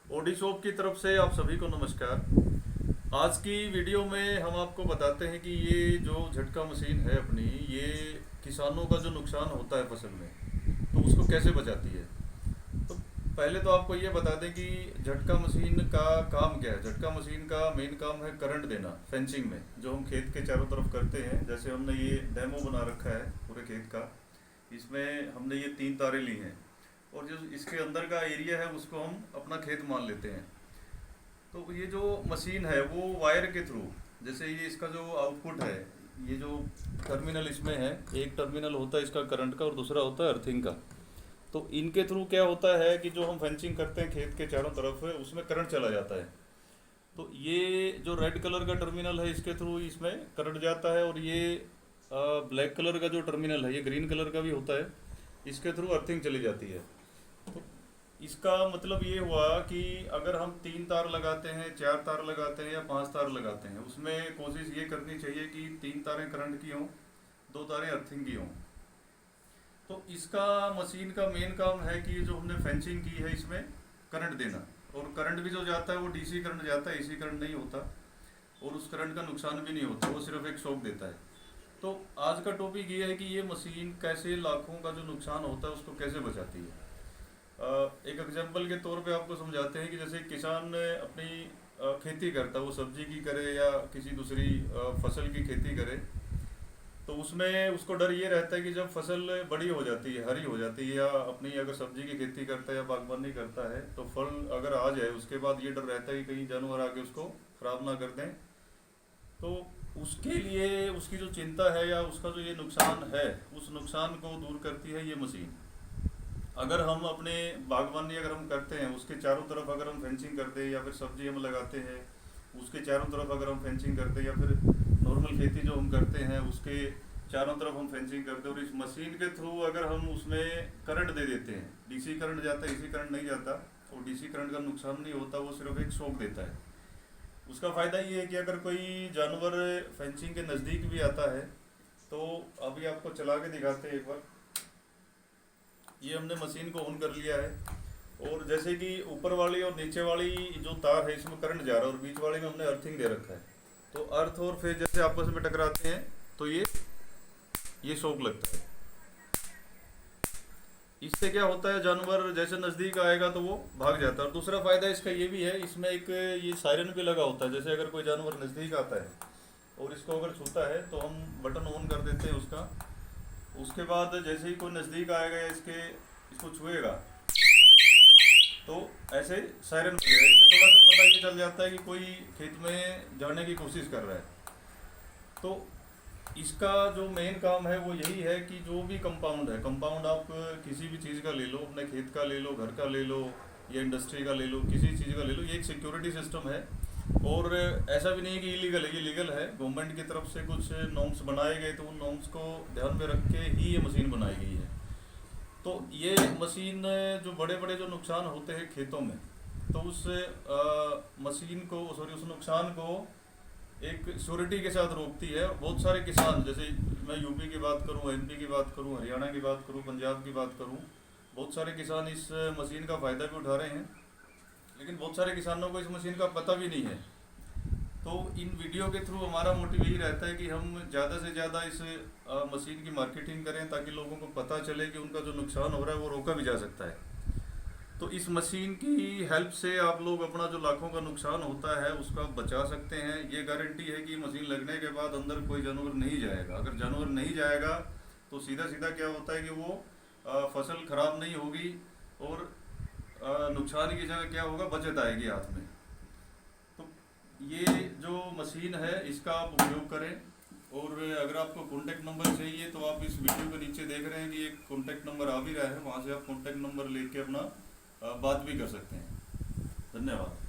OD shop की तरफ से आप सभी को नमस्कार। आज की वीडियो में हम आपको बताते हैं कि ये जो झटका मशीन है अपनी, ये किसानों का जो नुकसान होता है फसल में, तो उसको कैसे बचाती है। तो पहले तो आपको ये बता दें कि झटका मशीन का काम क्या है। झटका मशीन का मेन काम है करंट देना फेंसिंग में, जो हम खेत के चारों तरफ करते हैं। जैसे हमने ये डेमो बना रखा है पूरे खेत का, इसमें हमने ये 3 तारें ली हैं और जो इसके अंदर का एरिया है उसको हम अपना खेत मान लेते हैं। तो ये जो मशीन है वो वायर के थ्रू, जैसे ये इसका जो आउटपुट है, ये जो टर्मिनल इसमें है, एक टर्मिनल होता है इसका करंट का और दूसरा होता है अर्थिंग का। तो इनके थ्रू क्या होता है कि जो हम फेंसिंग करते हैं खेत के चारों तरफ है, उसमें करंट चला जाता है। तो ये जो रेड कलर का टर्मिनल है इसके थ्रू इसमें करंट जाता है, और ये ब्लैक कलर का जो टर्मिनल है, ये ग्रीन कलर का भी होता है, इसके थ्रू अर्थिंग चली जाती है। तो इसका मतलब ये हुआ कि अगर हम 3 तार लगाते हैं, 4 तार लगाते हैं या 5 तार लगाते हैं, उसमें कोशिश ये करनी चाहिए कि 3 तारें करंट की हों, 2 तारें अर्थिंग की हों। तो इसका मशीन का मेन काम है कि जो हमने फेंसिंग की है इसमें करंट देना, और करंट भी जो जाता है वो डीसी करंट जाता है, एसी करंट नहीं होता, और उस करंट का नुकसान भी नहीं होता, वो सिर्फ एक शॉक देता है। तो आज का टॉपिक ये है कि ये मशीन कैसे लाखों का जो नुकसान होता है उसको कैसे बचाती है। एक एग्जांपल के तौर पे आपको समझाते हैं कि जैसे किसान अपनी खेती करता है, वो सब्जी की करे या किसी दूसरी फसल की खेती करे, तो उसमें उसको डर ये रहता है कि जब फसल बड़ी हो जाती है, हरी हो जाती है, या अपनी अगर सब्जी की खेती करता है या बागबानी करता है, तो फल अगर आ जाए उसके बाद ये डर रहता है कि कहीं जानवर आके उसको खराब ना कर दें। तो उसके लिए उसकी जो चिंता है या उसका जो ये नुकसान है, उस नुकसान को दूर करती है ये मशीन। अगर हम अपने बागवानी अगर हम करते हैं, उसके चारों तरफ अगर हम फेंसिंग करते हैं, या फिर सब्जी हम लगाते हैं उसके चारों तरफ अगर हम फेंसिंग करते हैं, या फिर नॉर्मल खेती जो हम करते हैं उसके चारों तरफ हम फेंसिंग करते हैं, और इस मशीन के थ्रू अगर हम उसमें करंट दे देते हैं, डीसी करंट जाता है, एसी करंट नहीं जाता, और डीसी करंट का नुकसान नहीं होता, वो सिर्फ एक शॉक देता है। उसका फ़ायदा ये है कि अगर कोई जानवर फेंसिंग के नज़दीक भी आता है, तो अभी आपको चला के दिखाते हैं एक बार। ये हमने मशीन को ऑन कर लिया है, और जैसे कि ऊपर वाली और नीचे वाली जो तार है इसमें करंट जा रहा है, और बीच वाले में हमने अर्थिंग दे रखा है। तो अर्थ और फेज जैसे आपस में टकराते हैं तो ये शॉक लगता है। इससे क्या होता है, जानवर जैसे नज़दीक आएगा तो वो भाग जाता है। और दूसरा फ़ायदा इसका ये भी है, इसमें एक ये सायरन भी लगा होता है। जैसे अगर कोई जानवर नज़दीक आता है और इसको अगर छूता है तो हम बटन ऑन कर देते हैं उसका, उसके बाद जैसे ही कोई नज़दीक आएगा या इसको छुएगा तो ऐसे सायरन बजेगा। इससे थोड़ा सा पता ये चल जाता है कि कोई खेत में जाने की कोशिश कर रहा है। तो इसका जो मेन काम है वो यही है कि जो भी कंपाउंड है, कंपाउंड आप किसी भी चीज़ का ले लो, अपने खेत का ले लो, घर का ले लो, या इंडस्ट्री का ले लो, किसी चीज़ का ले लो, ये एक सिक्योरिटी सिस्टम है। और ऐसा भी नहीं है कि इलीगल है, ये लीगल है। गवर्नमेंट की तरफ से कुछ नॉर्म्स बनाए गए, तो उन नॉर्म्स को ध्यान में रख के ही ये मशीन बनाई गई है। तो ये मशीन जो बड़े बड़े जो नुकसान होते हैं खेतों में, तो उस मशीन को, सॉरी, उस नुकसान को एक श्योरिटी के साथ रोकती है। बहुत सारे किसान, जैसे मैं यूपी की बात करूं, एमपी की बात करूं, हरियाणा की बात करूं, पंजाब की बात करूं, बहुत सारे किसान इस मशीन का फ़ायदा भी उठा रहे हैं। लेकिन बहुत सारे किसानों को इस मशीन का पता भी नहीं है। तो इन वीडियो के थ्रू हमारा मोटिव यही रहता है कि हम ज़्यादा से ज़्यादा इस मशीन की मार्केटिंग करें, ताकि लोगों को पता चले कि उनका जो नुकसान हो रहा है वो रोका भी जा सकता है। तो इस मशीन की हेल्प से आप लोग अपना जो लाखों का नुकसान होता है उसका बचा सकते हैं। ये गारंटी है कि मशीन लगने के बाद अंदर कोई जानवर नहीं जाएगा। अगर जानवर नहीं जाएगा तो सीधा सीधा क्या होता है कि वो फसल खराब नहीं होगी, और नुकसान की जगह क्या होगा, बचत आएगी हाथ में। तो ये जो मशीन है इसका आप उपयोग करें। और अगर आपको कॉन्टैक्ट नंबर चाहिए तो आप इस वीडियो के नीचे देख रहे हैं कि एक कॉन्टैक्ट नंबर आ भी रहा है, वहाँ से आप कॉन्टैक्ट नंबर लेके अपना बात भी कर सकते हैं। धन्यवाद।